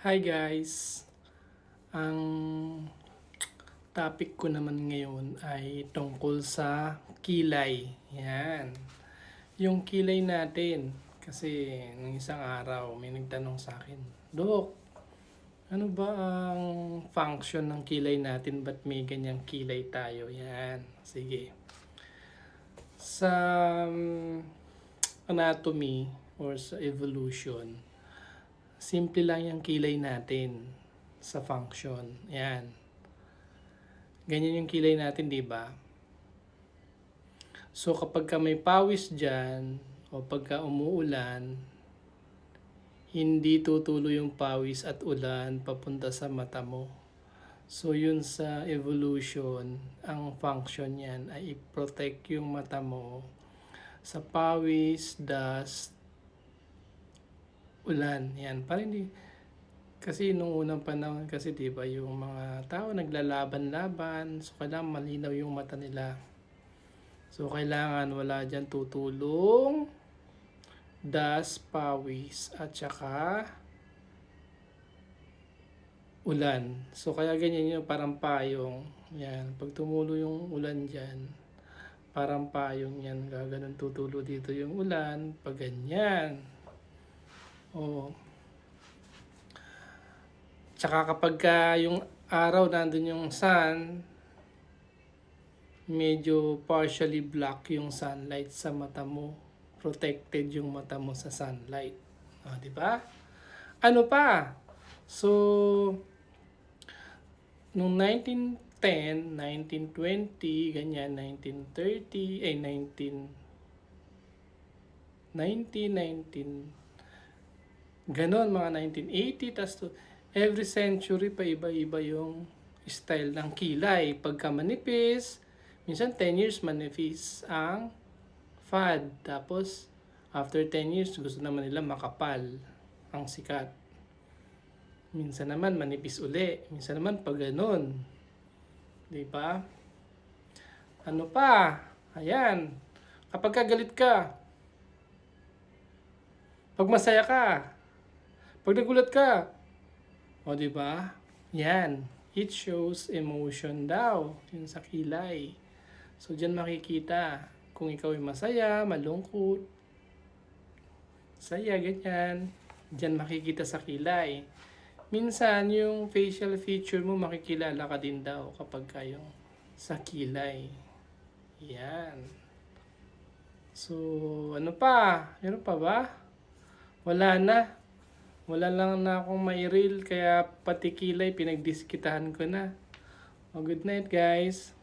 Hi guys! Ang topic ko naman ngayon ay tungkol sa kilay. Yan. Yung kilay natin. Kasi nung isang araw may nagtanong sa akin, Dok, ano ba ang function ng kilay natin? Ba't may ganyang kilay tayo? Yan. Sige. Sa anatomy or sa evolution, simple lang yung kilay natin sa function. Yan. Ganyan yung kilay natin, di ba? So kapag ka may pawis dyan, o pagka umuulan, hindi tutulo yung pawis at ulan papunta sa mata mo. So yun sa evolution, ang function yan ay i-protect yung mata mo sa pawis, dust, ulan. Yan, para hindi. Kasi nung unang panahon kasi 'di ba yung mga tao naglalaban-laban, so kailangan malinaw yung mata nila. So kailangan wala diyan tutulong dust, pawis at saka ulan. So kaya ganyan yung parang payong. Yan, pag tumulo yung ulan diyan, parang payong yan, gaganon tutulo dito yung ulan, pag ganyan. Oh, tsaka kapag yung araw nandun yung sun, medyo partially block yung sunlight sa mata mo. Protected yung mata mo sa sunlight. O, di ba? Ano pa? So, nung 1910, 1920, ganyan, 1930, 19, ganon, mga 1980, tas to, every century pa iba-iba yung style ng kilay. Pagka manipis, minsan 10 years manipis ang fad. Tapos, after 10 years, gusto naman nila makapal ang sikat. Minsan naman manipis uli. Minsan naman pag ganun. Diba? Ano pa? Ayan. Kapag kagalit ka, pag masaya ka, pag nagulat ka, o diba? Yan. It shows emotion daw. Yun sa kilay. So, dyan makikita kung ikaw ay masaya, malungkot, saya, ganyan. Dyan makikita sa kilay. Minsan, yung facial feature mo makikilala ka din daw kapag kayong sa kilay. Yan. So, ano pa? Ano pa ba? Wala na. Wala lang na akong may reel, kaya pati kilay pinagdiskitahan ko na. Oh, good night guys.